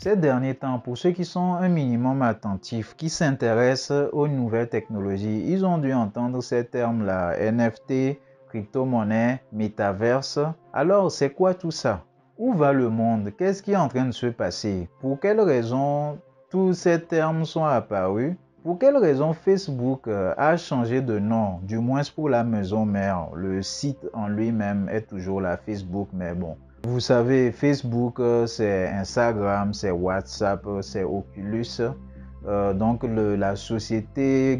Ces derniers temps, pour ceux qui sont un minimum attentifs, qui s'intéressent aux nouvelles technologies, ils ont dû entendre ces termes-là, NFT, crypto-monnaie, métaverse. Alors, c'est quoi tout ça? Où va le monde? Qu'est-ce qui est en train de se passer? Pour quelles raisons tous ces termes sont apparus? Pour quelles raisons Facebook a changé de nom, du moins pour la maison mère? Le site en lui-même est toujours la Facebook, mais bon. Vous savez, Facebook, c'est Instagram, c'est WhatsApp, c'est Oculus. Donc la société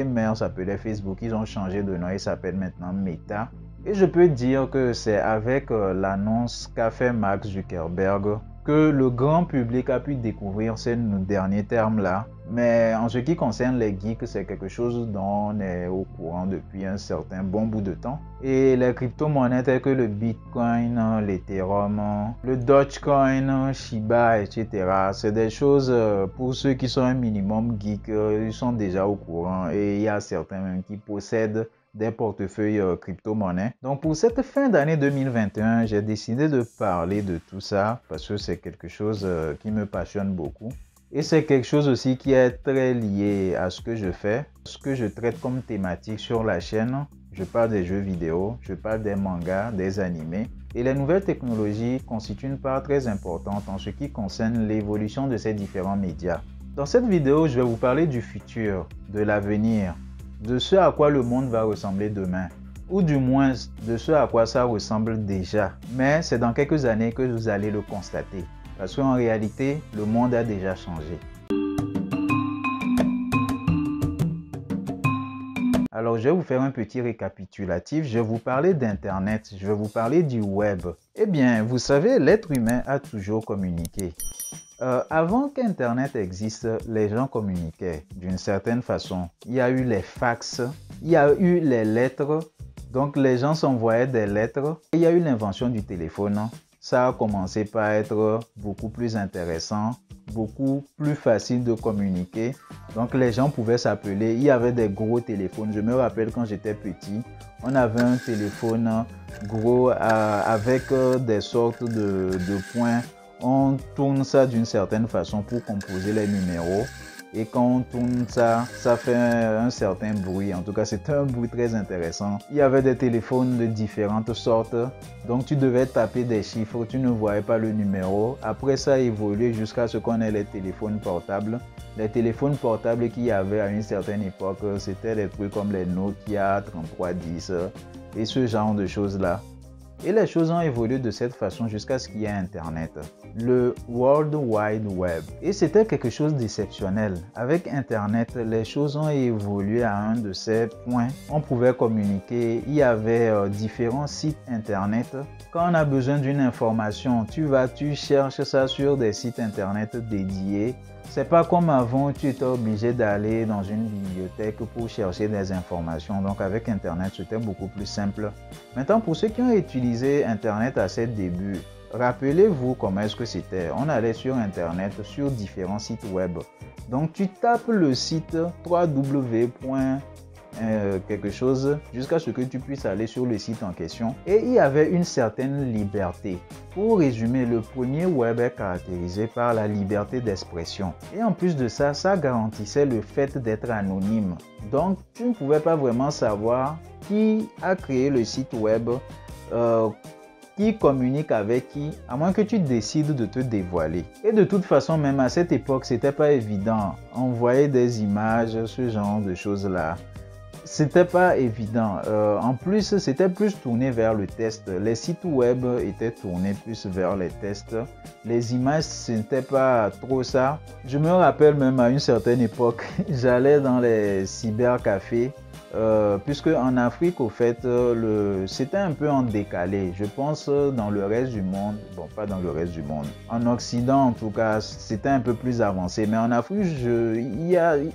mère s'appelait Facebook. Ils ont changé de nom, il s'appelle maintenant Meta. Et je peux dire que c'est avec l'annonce qu'a fait Mark Zuckerberg que le grand public a pu découvrir ces derniers termes-là. Mais en ce qui concerne les geeks, c'est quelque chose dont on est au courant depuis un certain bon bout de temps. Et les crypto-monnaies telles que le Bitcoin, l'Ethereum, le Dogecoin, Shiba, etc. C'est des choses pour ceux qui sont un minimum geek, ils sont déjà au courant. Et il y a certains même qui possèdent des portefeuilles crypto-monnaies. Donc pour cette fin d'année 2021, j'ai décidé de parler de tout ça parce que c'est quelque chose qui me passionne beaucoup. Et c'est quelque chose aussi qui est très lié à ce que je fais, ce que je traite comme thématique sur la chaîne. Je parle des jeux vidéo, je parle des mangas, des animés. Et les nouvelles technologies constituent une part très importante en ce qui concerne l'évolution de ces différents médias. Dans cette vidéo, je vais vous parler du futur, de l'avenir, de ce à quoi le monde va ressembler demain, ou du moins de ce à quoi ça ressemble déjà. Mais c'est dans quelques années que vous allez le constater, parce qu'en réalité, le monde a déjà changé. Alors, je vais vous faire un petit récapitulatif. Je vais vous parler d'Internet, je vais vous parler du web. Eh bien, vous savez, l'être humain a toujours communiqué. Avant qu'Internet existe, les gens communiquaient d'une certaine façon. Il y a eu les fax, il y a eu les lettres, donc les gens s'envoyaient des lettres. Il y a eu l'invention du téléphone. Ça a commencé par être beaucoup plus intéressant, beaucoup plus facile de communiquer. Donc les gens pouvaient s'appeler, il y avait des gros téléphones. Je me rappelle quand j'étais petit, on avait un téléphone gros avec des sortes de points. On tourne ça d'une certaine façon pour composer les numéros. Et quand on tourne ça, ça fait un certain bruit. En tout cas, c'est un bruit très intéressant. Il y avait des téléphones de différentes sortes. Donc, tu devais taper des chiffres. Tu ne voyais pas le numéro. Après, ça a évolué jusqu'à ce qu'on ait les téléphones portables. Les téléphones portables qu'il y avait à une certaine époque, c'était des trucs comme les Nokia 3310 et ce genre de choses-là. Et les choses ont évolué de cette façon jusqu'à ce qu'il y ait Internet, le World Wide Web. Et c'était quelque chose d'exceptionnel. Avec Internet, les choses ont évolué à un de ces points. On pouvait communiquer, il y avait différents sites Internet. Quand on a besoin d'une information, tu cherches ça sur des sites Internet dédiés. C'est pas comme avant, tu étais obligé d'aller dans une bibliothèque pour chercher des informations. Donc avec Internet, c'était beaucoup plus simple. Maintenant, pour ceux qui ont utilisé Internet à ses débuts, rappelez-vous comment est-ce que c'était. On allait sur Internet, sur différents sites web. Donc tu tapes le site www. Quelque chose jusqu'à ce que tu puisses aller sur le site en question, et il y avait une certaine liberté. Pour résumer, le premier web est caractérisé par la liberté d'expression, et en plus de ça, ça garantissait le fait d'être anonyme. Donc tu ne pouvais pas vraiment savoir qui a créé le site web, qui communique avec qui, à moins que tu décides de te dévoiler. Et de toute façon, même à cette époque, c'était pas évident. Envoyer des images, ce genre de choses-là, c'était pas évident. En plus, c'était plus tourné vers le test. Les sites web étaient tournés plus vers les tests. Les images, ce n'était pas trop ça. Je me rappelle même à une certaine époque, j'allais dans les cybercafés. Puisque en Afrique, au fait, c'était un peu en décalé. Je pense dans le reste du monde, bon, pas dans le reste du monde. En Occident, en tout cas, c'était un peu plus avancé. Mais en Afrique,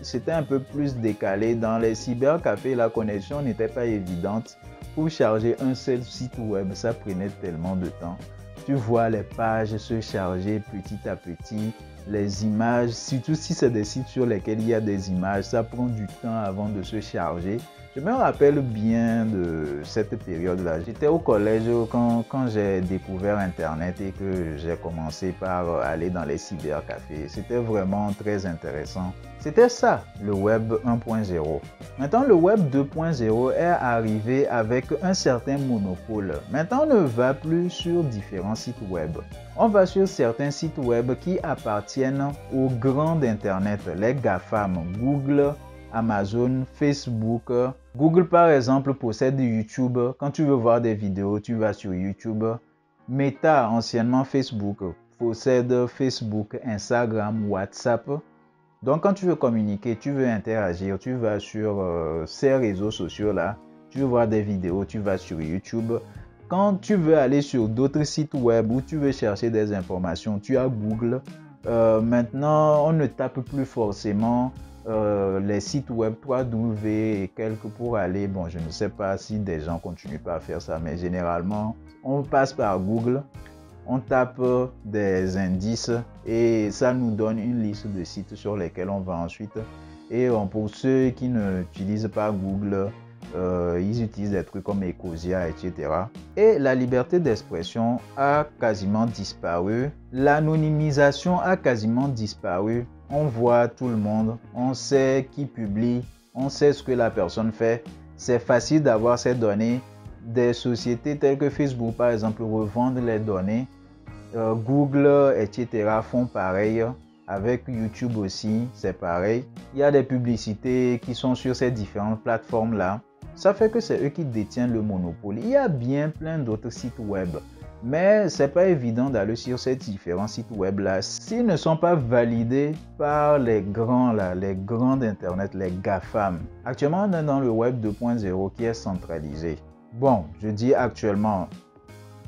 c'était un peu plus décalé. Dans les cybercafés, la connexion n'était pas évidente. Pour charger un seul site web, ça prenait tellement de temps. Tu vois les pages se charger petit à petit. les images, surtout si c'est des sites sur lesquels il y a des images, ça prend du temps avant de se charger. Je me rappelle bien de cette période-là. J'étais au collège quand j'ai découvert Internet et que j'ai commencé par aller dans les cybercafés. C'était vraiment très intéressant. C'était ça, le Web 1.0. Maintenant, le Web 2.0 est arrivé avec un certain monopole. Maintenant, on ne va plus sur différents sites web. On va sur certains sites web qui appartiennent aux grands d'Internet, les GAFAM, Google, Amazon, Facebook. Google, par exemple, possède YouTube. Quand tu veux voir des vidéos, tu vas sur YouTube. Meta, anciennement Facebook, possède Facebook, Instagram, WhatsApp. Donc, quand tu veux communiquer, tu veux interagir, tu vas sur ces réseaux sociaux-là, tu veux voir des vidéos, tu vas sur YouTube. Quand tu veux aller sur d'autres sites web où tu veux chercher des informations, tu as Google. Maintenant, on ne tape plus forcément les sites web 3W et quelques pour aller. Bon, je ne sais pas si des gens continuent pas à faire ça, mais généralement, on passe par Google. On tape des indices et ça nous donne une liste de sites sur lesquels on va ensuite. Et pour ceux qui n'utilisent pas Google, ils utilisent des trucs comme Ecosia, etc. Et la liberté d'expression a quasiment disparu. L'anonymisation a quasiment disparu. On voit tout le monde, on sait qui publie, on sait ce que la personne fait. C'est facile d'avoir ces données. Des sociétés telles que Facebook, par exemple, revendent les données. Google, etc. font pareil. Avec YouTube aussi, c'est pareil. Il y a des publicités qui sont sur ces différentes plateformes-là. Ça fait que c'est eux qui détiennent le monopole. Il y a bien plein d'autres sites web. Mais c'est pas évident d'aller sur ces différents sites web-là s'ils ne sont pas validés par les grands d'Internet, les GAFAM. Actuellement, on est dans le Web 2.0 qui est centralisé. Bon, je dis actuellement,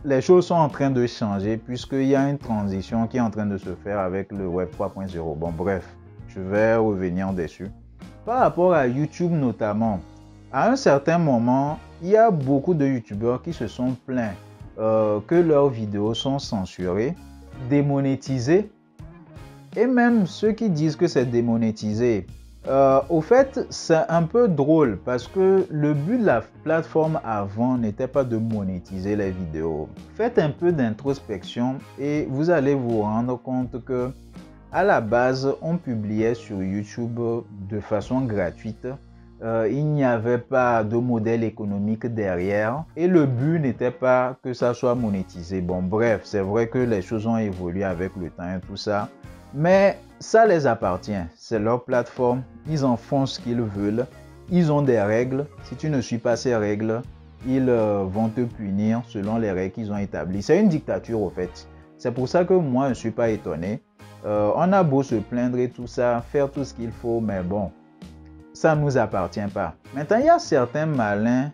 les choses sont en train de changer puisqu'il y a une transition qui est en train de se faire avec le Web 3.0. Bon, bref, je vais revenir dessus. Par rapport à YouTube notamment, à un certain moment, il y a beaucoup de YouTubeurs qui se sont plaints que leurs vidéos sont censurées, démonétisées, et même ceux qui disent que c'est démonétisé. Au fait, c'est un peu drôle parce que le but de la plateforme avant n'était pas de monétiser les vidéos. Faites un peu d'introspection et vous allez vous rendre compte que à la base, on publiait sur YouTube de façon gratuite. Il n'y avait pas de modèle économique derrière et le but n'était pas que ça soit monétisé. Bon, bref, c'est vrai que les choses ont évolué avec le temps et tout ça. Mais ça les appartient, c'est leur plateforme, ils en font ce qu'ils veulent, ils ont des règles, si tu ne suis pas ces règles, ils vont te punir selon les règles qu'ils ont établies. C'est une dictature au fait, c'est pour ça que moi je ne suis pas étonné. On a beau se plaindre et tout ça, faire tout ce qu'il faut, mais bon, ça ne nous appartient pas. Maintenant, il y a certains malins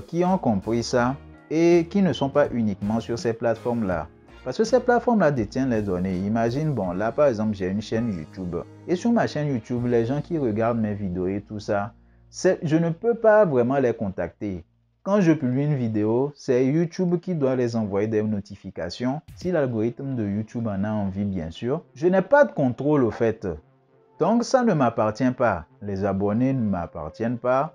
qui ont compris ça et qui ne sont pas uniquement sur ces plateformes-là. Parce que ces plateformes-là détiennent les données. Imagine, bon, là par exemple, j'ai une chaîne YouTube. Et sur ma chaîne YouTube, les gens qui regardent mes vidéos et tout ça, je ne peux pas vraiment les contacter. Quand je publie une vidéo, c'est YouTube qui doit les envoyer des notifications. Si l'algorithme de YouTube en a envie, bien sûr. Je n'ai pas de contrôle au fait. Donc ça ne m'appartient pas. Les abonnés ne m'appartiennent pas.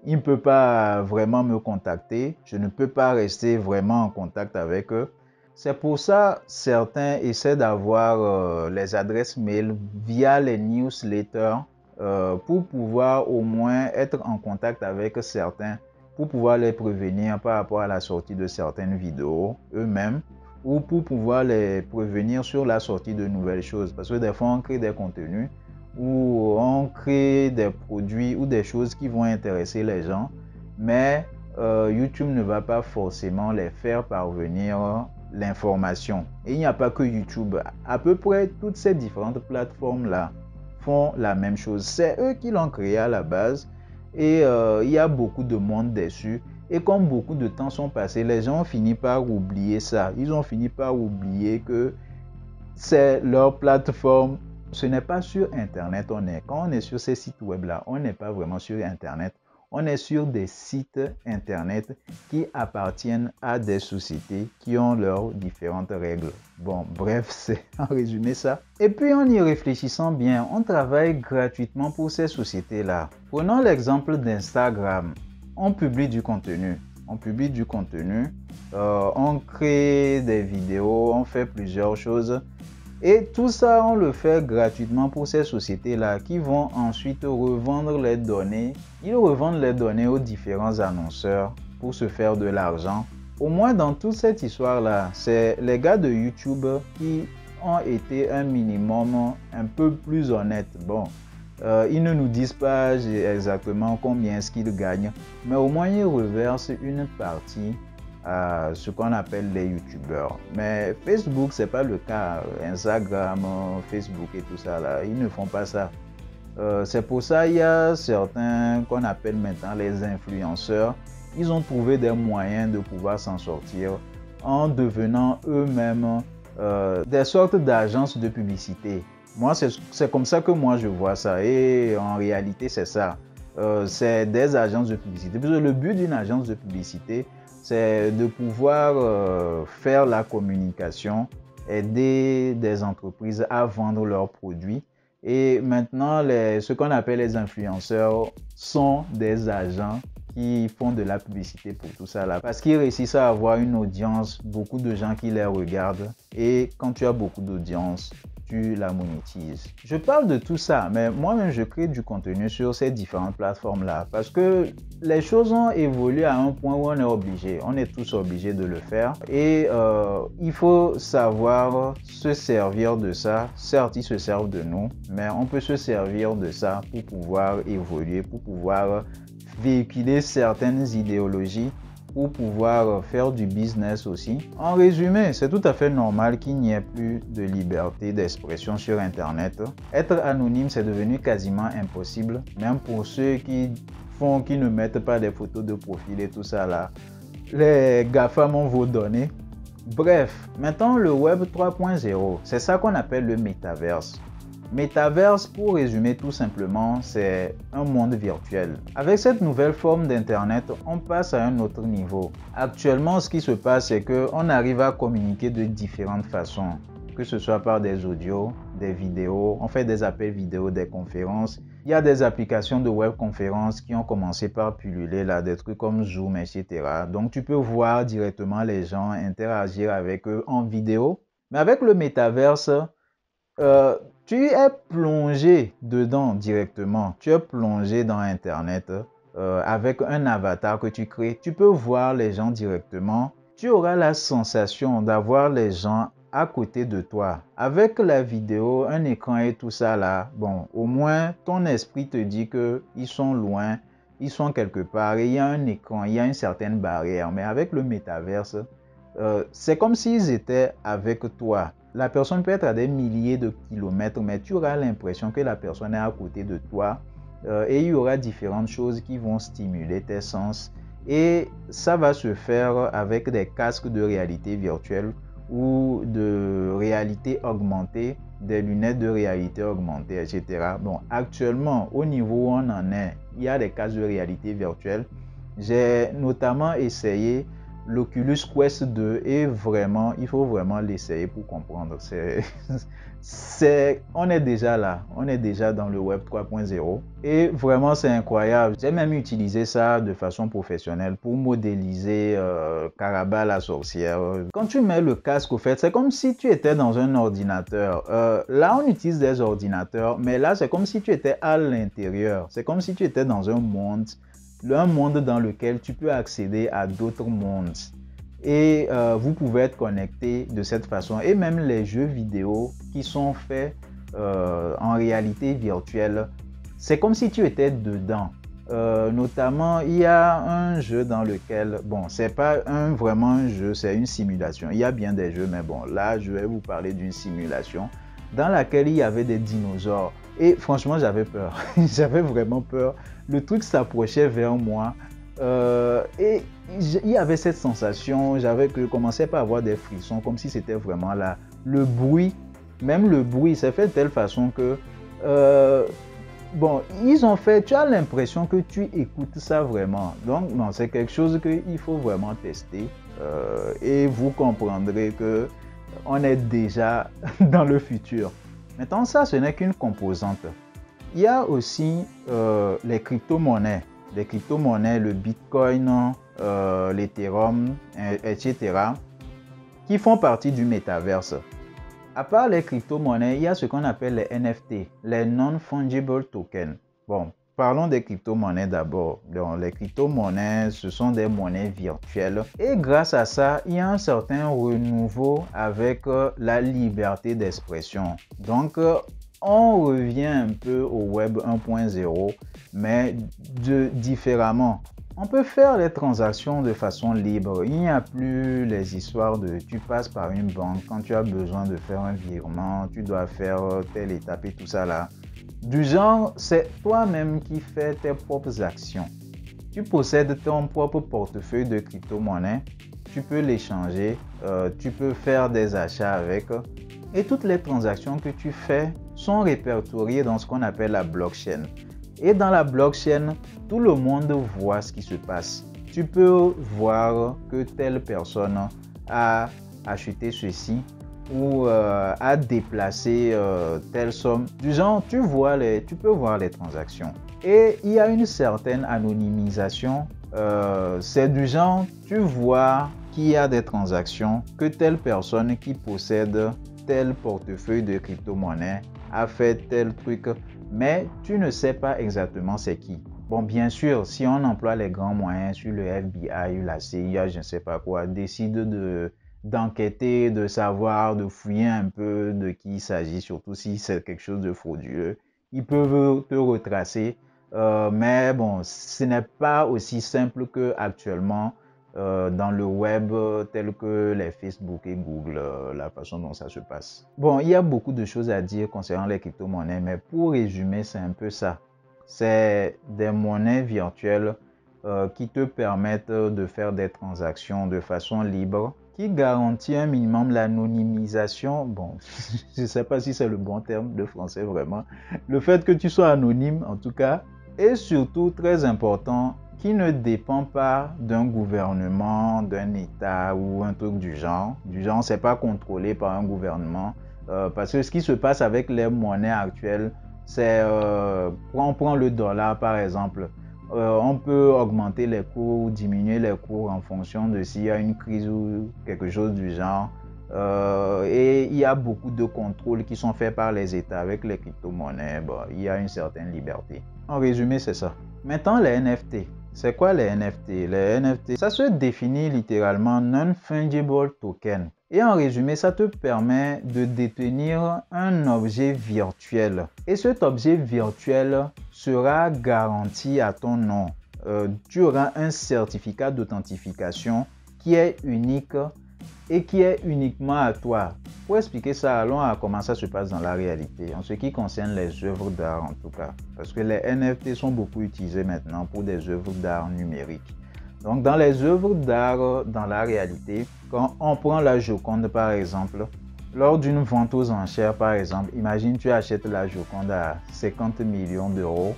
Ils ne peuvent pas vraiment me contacter. Je ne peux pas rester vraiment en contact avec eux. C'est pour ça que certains essaient d'avoir les adresses mail via les newsletters pour pouvoir au moins être en contact avec certains, pour pouvoir les prévenir par rapport à la sortie de certaines vidéos eux-mêmes ou pour pouvoir les prévenir sur la sortie de nouvelles choses. Parce que des fois, on crée des contenus ou on crée des produits ou des choses qui vont intéresser les gens, mais YouTube ne va pas forcément les faire parvenir l'information. Et il n'y a pas que YouTube. À peu près toutes ces différentes plateformes-là font la même chose. C'est eux qui l'ont créé à la base et il y a beaucoup de monde dessus. Et comme beaucoup de temps sont passés, les gens ont fini par oublier ça. Ils ont fini par oublier que c'est leur plateforme. Ce n'est pas sur Internet on est. Quand on est sur ces sites web-là, on n'est pas vraiment sur Internet. On est sur des sites internet qui appartiennent à des sociétés qui ont leurs différentes règles. Bon, bref, c'est en résumé ça. Et puis en y réfléchissant bien, on travaille gratuitement pour ces sociétés-là. Prenons l'exemple d'Instagram. On publie du contenu. On crée des vidéos, on fait plusieurs choses. Et tout ça, on le fait gratuitement pour ces sociétés-là qui vont ensuite revendre les données. Ils revendent les données aux différents annonceurs pour se faire de l'argent. Au moins dans toute cette histoire-là, c'est les gars de YouTube qui ont été un minimum un peu plus honnêtes. Bon, ils ne nous disent pas exactement combien est-ce qu'ils gagnent, mais au moins ils reversent une partie à ce qu'on appelle les youtubeurs. Mais Facebook, c'est pas le cas. Instagram, Facebook et tout ça, là, ils ne font pas ça. C'est pour ça il y a certains qu'on appelle maintenant les influenceurs. Ils ont trouvé des moyens de pouvoir s'en sortir en devenant eux-mêmes des sortes d'agences de publicité. Moi, c'est comme ça que moi je vois ça. Et en réalité, c'est ça. C'est des agences de publicité. Parce que le but d'une agence de publicité, c'est de pouvoir faire la communication, aider des entreprises à vendre leurs produits. Et maintenant, ce qu'on appelle les influenceurs sont des agents qui font de la publicité pour tout ça là. Parce qu'ils réussissent à avoir une audience, beaucoup de gens qui les regardent. Et quand tu as beaucoup d'audience, tu la monétises. Je parle de tout ça, mais moi-même, je crée du contenu sur ces différentes plateformes-là parce que les choses ont évolué à un point où on est tous obligés de le faire et il faut savoir se servir de ça. Certes, ils se servent de nous, mais on peut se servir de ça pour pouvoir évoluer, pour pouvoir véhiculer certaines idéologies, pour pouvoir faire du business aussi. En résumé, c'est tout à fait normal qu'il n'y ait plus de liberté d'expression sur Internet. Être anonyme, c'est devenu quasiment impossible, même pour ceux qui ne mettent pas des photos de profil et tout ça là. Les GAFAM ont vos données. Bref, maintenant le Web 3.0, c'est ça qu'on appelle le métaverse. Métaverse, pour résumer tout simplement, c'est un monde virtuel. Avec cette nouvelle forme d'Internet, on passe à un autre niveau. Actuellement, ce qui se passe, c'est qu'on arrive à communiquer de différentes façons, que ce soit par des audios, des vidéos, on fait des appels vidéo, des conférences. Il y a des applications de webconférences qui ont commencé par pulluler là, des trucs comme Zoom, etc. Donc, tu peux voir directement les gens, interagir avec eux en vidéo. Mais avec le métaverse, tu es plongé dedans directement. Tu es plongé dans Internet avec un avatar que tu crées. Tu peux voir les gens directement. Tu auras la sensation d'avoir les gens à côté de toi. Avec la vidéo, un écran et tout ça là, bon, au moins ton esprit te dit qu'ils sont loin, ils sont quelque part et il y a un écran, il y a une certaine barrière. Mais avec le métaverse, c'est comme s'ils étaient avec toi. La personne peut être à des milliers de kilomètres, mais tu auras l'impression que la personne est à côté de toi et il y aura différentes choses qui vont stimuler tes sens. Et ça va se faire avec des casques de réalité virtuelle ou de réalité augmentée, des lunettes de réalité augmentée, etc. Bon, actuellement, au niveau où on en est, il y a des casques de réalité virtuelle. J'ai notamment essayé l'Oculus Quest 2 et vraiment, il faut vraiment l'essayer pour comprendre. On est déjà là, on est déjà dans le Web 3.0 et vraiment c'est incroyable. J'ai même utilisé ça de façon professionnelle pour modéliser Caraba la sorcière. Quand tu mets le casque au fait, c'est comme si tu étais dans un ordinateur. Là on utilise des ordinateurs, mais là c'est comme si tu étais à l'intérieur. C'est comme si tu étais dans un monde dans lequel tu peux accéder à d'autres mondes et vous pouvez être connecté de cette façon. Et même les jeux vidéo qui sont faits en réalité virtuelle, c'est comme si tu étais dedans. Notamment, il y a un jeu dans lequel, bon, c'est pas vraiment un jeu, c'est une simulation. Il y a bien des jeux, mais bon, là, je vais vous parler d'une simulation dans laquelle il y avait des dinosaures. Et franchement, j'avais peur. J'avais vraiment peur. Le truc s'approchait vers moi. Et il y avait cette sensation. Je commençais par avoir des frissons, comme si c'était vraiment là. Le bruit, même le bruit, c'est fait de telle façon que bon, ils ont fait, tu as l'impression que tu écoutes ça vraiment. Donc, non, c'est quelque chose qu'il faut vraiment tester et vous comprendrez que on est déjà dans le futur. Maintenant, ça, ce n'est qu'une composante. Il y a aussi les crypto-monnaies. Les crypto-monnaies, le Bitcoin, l'Ethereum, etc., qui font partie du métaverse. À part les crypto-monnaies, il y a ce qu'on appelle les NFT, les non-fungible tokens. Bon, parlons des crypto-monnaies d'abord. Les crypto-monnaies, ce sont des monnaies virtuelles. Et grâce à ça, il y a un certain renouveau avec la liberté d'expression. Donc, on revient un peu au Web 1.0, mais différemment. On peut faire les transactions de façon libre. Il n'y a plus les histoires de tu passes par une banque quand tu as besoin de faire un virement, tu dois faire telle étape et tout ça là. Du genre, c'est toi-même qui fais tes propres actions. Tu possèdes ton propre portefeuille de crypto-monnaie, tu peux l'échanger, tu peux faire des achats avec et toutes les transactions que tu fais sont répertoriées dans ce qu'on appelle la blockchain. Et dans la blockchain, tout le monde voit ce qui se passe. Tu peux voir que telle personne a acheté ceci ou a déplacé telle somme. Du genre, tu peux voir les transactions. Et il y a une certaine anonymisation. C'est du genre, tu vois qu'il y a des transactions, que telle personne qui possède tel portefeuille de crypto-monnaie a fait tel truc, mais tu ne sais pas exactement c'est qui. Bon, bien sûr, si on emploie les grands moyens sur le FBI, la CIA, je ne sais pas quoi, décide d'enquêter, de savoir, de fouiller un peu de qui il s'agit, surtout si c'est quelque chose de frauduleux, ils peuvent te retracer. Mais bon, ce n'est pas aussi simple qu'actuellement dans le web tel que les Facebook et Google, la façon dont ça se passe. Bon, il y a beaucoup de choses à dire concernant les crypto-monnaies, mais pour résumer, c'est un peu ça. C'est des monnaies virtuelles qui te permettent de faire des transactions de façon libre, qui garantit un minimum l'anonymisation. Bon, je ne sais pas si c'est le bon terme de français vraiment. Le fait que tu sois anonyme, en tout cas, et surtout, très important, qui ne dépend pas d'un gouvernement, d'un État ou un truc du genre. Du genre, c'est pas contrôlé par un gouvernement. Parce que ce qui se passe avec les monnaies actuelles, c'est, on prend le dollar par exemple. On peut augmenter les cours ou diminuer les cours en fonction de s'il y a une crise ou quelque chose du genre. Et il y a beaucoup de contrôles qui sont faits par les États avec les crypto-monnaies. Bon, il y a une certaine liberté. En résumé, c'est ça. Maintenant, les NFT. C'est quoi les NFT? Les NFT, ça se définit littéralement non-fungible token. Et en résumé, ça te permet de détenir un objet virtuel. Et cet objet virtuel sera garanti à ton nom. Tu auras un certificat d'authentification qui est unique et qui est uniquement à toi. Pour expliquer ça, allons à comment ça se passe dans la réalité, en ce qui concerne les œuvres d'art en tout cas. Parce que les NFT sont beaucoup utilisés maintenant pour des œuvres d'art numériques. Donc dans les œuvres d'art dans la réalité, quand on prend la Joconde par exemple, lors d'une vente aux enchères par exemple, imagine tu achètes la Joconde à 50 millions d'euros,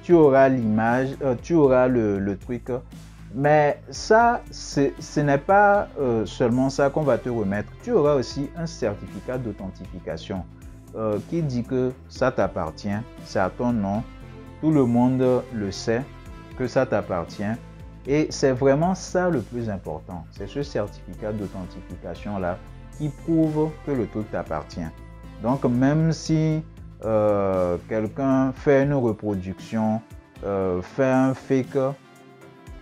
tu auras l'image, tu auras le truc. Mais ça, ce n'est pas seulement ça qu'on va te remettre. Tu auras aussi un certificat d'authentification qui dit que ça t'appartient, c'est à ton nom. Tout le monde le sait que ça t'appartient. Et c'est vraiment ça le plus important. C'est ce certificat d'authentification-là qui prouve que le truc t'appartient. Donc même si quelqu'un fait une reproduction, fait un fake,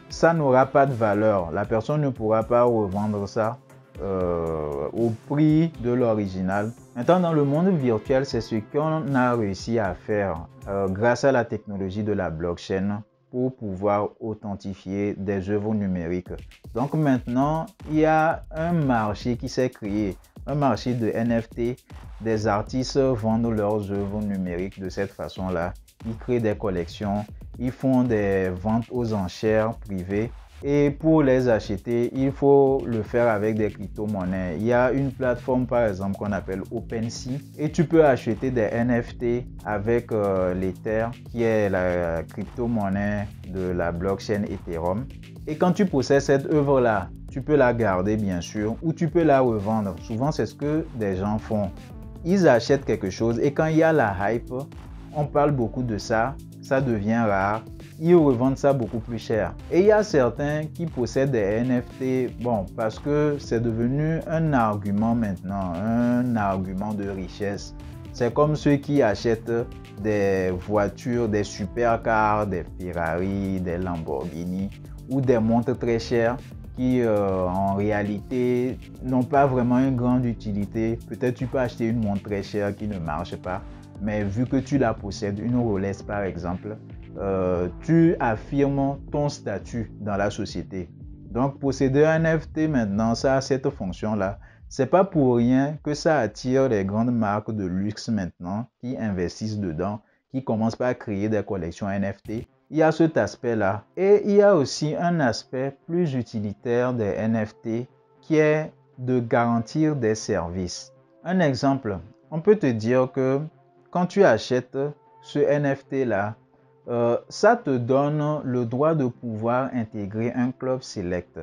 ça n'aura pas de valeur. La personne ne pourra pas revendre ça au prix de l'original. Maintenant, dans le monde virtuel, c'est ce qu'on a réussi à faire grâce à la technologie de la blockchain pour pouvoir authentifier des œuvres numériques. Donc maintenant, il y a un marché qui s'est créé, un marché de NFT. Des artistes vendent leurs œuvres numériques de cette façon-là. Ils créent des collections, ils font des ventes aux enchères privées Et pour les acheter, il faut le faire avec des crypto-monnaies. Il y a une plateforme par exemple qu'on appelle OpenSea et tu peux acheter des NFT avec l'Ether qui est la crypto-monnaie de la blockchain Ethereum. Et quand tu possèdes cette œuvre-là, tu peux la garder bien sûr ou tu peux la revendre. Souvent, c'est ce que des gens font. Ils achètent quelque chose et quand il y a la hype, on parle beaucoup de ça, ça devient rare. Ils revendent ça beaucoup plus cher. Et il y a certains qui possèdent des NFT, bon, parce que c'est devenu un argument maintenant, un argument de richesse. C'est comme ceux qui achètent des voitures, des supercars, des Ferrari, des Lamborghini ou des montres très chères qui en réalité n'ont pas vraiment une grande utilité. Peut-être tu peux acheter une montre très chère qui ne marche pas, mais vu que tu la possèdes, une Rolex par exemple, tu affirmes ton statut dans la société. Donc posséder un NFT maintenant, ça a cette fonction-là. C'est pas pour rien que ça attire les grandes marques de luxe maintenant qui investissent dedans, qui commencent par créer des collections NFT. Il y a cet aspect-là. Et il y a aussi un aspect plus utilitaire des NFT qui est de garantir des services. Un exemple, on peut te dire que quand tu achètes ce NFT-là, ça te donne le droit de pouvoir intégrer un club select.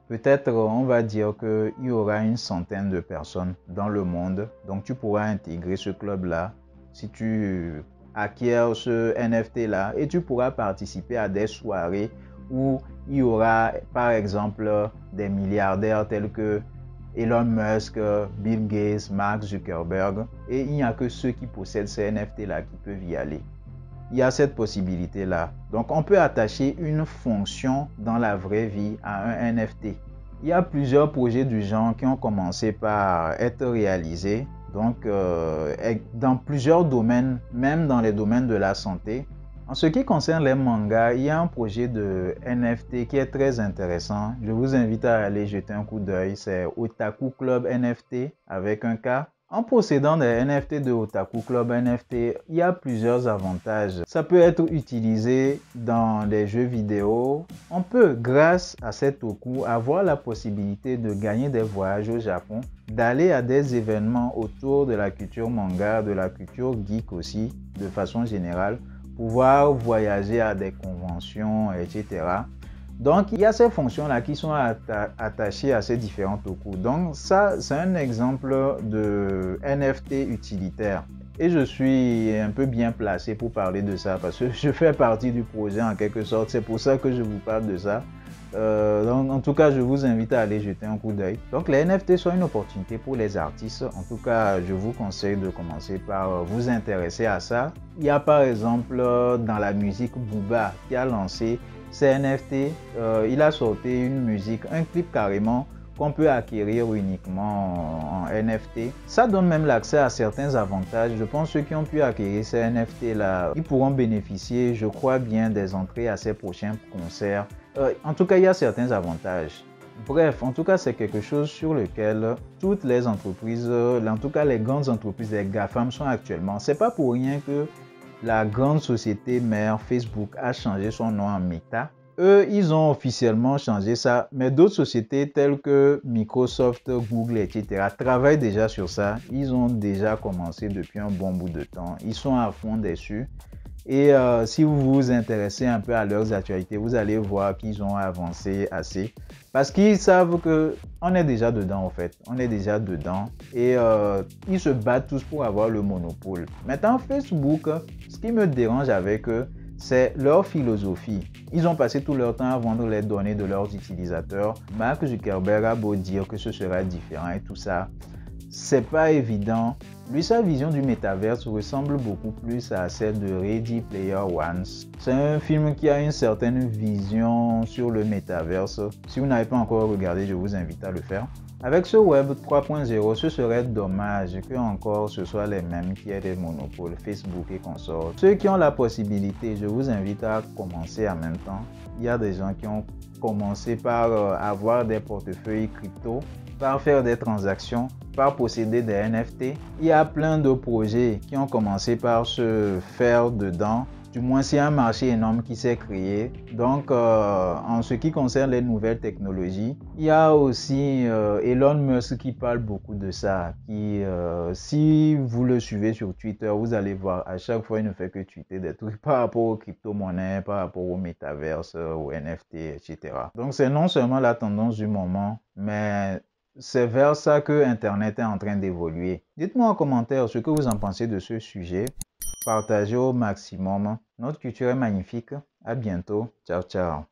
Peut-être on va dire qu'il y aura une centaine de personnes dans le monde. Donc tu pourras intégrer ce club-là si tu acquiers ce NFT-là et tu pourras participer à des soirées où il y aura par exemple des milliardaires tels que Elon Musk, Bill Gates, Mark Zuckerberg. Et il n'y a que ceux qui possèdent ces NFT-là qui peuvent y aller. Il y a cette possibilité-là. Donc, on peut attacher une fonction dans la vraie vie à un NFT. Il y a plusieurs projets du genre qui ont commencé par être réalisés. Donc, dans plusieurs domaines, même dans les domaines de la santé. En ce qui concerne les mangas, il y a un projet de NFT qui est très intéressant. Je vous invite à aller jeter un coup d'œil. C'est Otaku Club NFT avec un K. En possédant des NFT de Otaku Club NFT, il y a plusieurs avantages. Ça peut être utilisé dans les jeux vidéo. On peut, grâce à cet oku, avoir la possibilité de gagner des voyages au Japon, d'aller à des événements autour de la culture manga, de la culture geek aussi, de façon générale, pouvoir voyager à des conventions, etc. Donc, il y a ces fonctions-là qui sont attachées à ces différents oku. Donc, ça, c'est un exemple de NFT utilitaire. Et je suis un peu bien placé pour parler de ça parce que je fais partie du projet en quelque sorte. C'est pour ça que je vous parle de ça. Donc, en tout cas, je vous invite à aller jeter un coup d'œil. Donc, les NFT sont une opportunité pour les artistes. En tout cas, je vous conseille de commencer par vous intéresser à ça. Il y a par exemple dans la musique Booba qui a lancé ces NFT. Il a sorti une musique, un clip carrément qu'on peut acquérir uniquement en NFT. Ça donne même l'accès à certains avantages. Je pense que ceux qui ont pu acquérir ces NFT là, ils pourront bénéficier, je crois bien, des entrées à ces prochains concerts. En tout cas, il y a certains avantages. Bref, en tout cas, c'est quelque chose sur lequel toutes les entreprises, en tout cas les grandes entreprises, les GAFAM sont actuellement. C'est pas pour rien que la grande société mère Facebook a changé son nom en Meta. Eux, ils ont officiellement changé ça, mais d'autres sociétés telles que Microsoft, Google, etc. travaillent déjà sur ça. Ils ont déjà commencé depuis un bon bout de temps. Ils sont à fond dessus. Et si vous vous intéressez un peu à leurs actualités, vous allez voir qu'ils ont avancé assez. Parce qu'ils savent qu'on est déjà dedans en fait. On est déjà dedans. Et ils se battent tous pour avoir le monopole. Maintenant, Facebook, ce qui me dérange avec eux, c'est leur philosophie. Ils ont passé tout leur temps à vendre les données de leurs utilisateurs. Mark Zuckerberg a beau dire que ce sera différent et tout ça. C'est pas évident. Lui, sa vision du métaverse ressemble beaucoup plus à celle de Ready Player One. C'est un film qui a une certaine vision sur le métaverse. Si vous n'avez pas encore regardé, je vous invite à le faire. Avec ce Web 3.0, ce serait dommage que encore ce soit les mêmes qui aient des monopoles, Facebook et consorts. Ceux qui ont la possibilité, je vous invite à commencer en même temps. Il y a des gens qui ont commencé par avoir des portefeuilles crypto, par faire des transactions, par posséder des NFT. Il y a plein de projets qui ont commencé par se faire dedans Du moins, c'est un marché énorme qui s'est créé. Donc, en ce qui concerne les nouvelles technologies, il y a aussi Elon Musk qui parle beaucoup de ça. Si vous le suivez sur Twitter, vous allez voir, à chaque fois, il ne fait que tweeter des trucs par rapport aux crypto-monnaies, par rapport au métaverse, aux NFT, etc. Donc, c'est non seulement la tendance du moment, mais c'est vers ça que Internet est en train d'évoluer. Dites-moi en commentaire ce que vous en pensez de ce sujet. Partagez au maximum. Notre culture est magnifique. À bientôt. Ciao, ciao.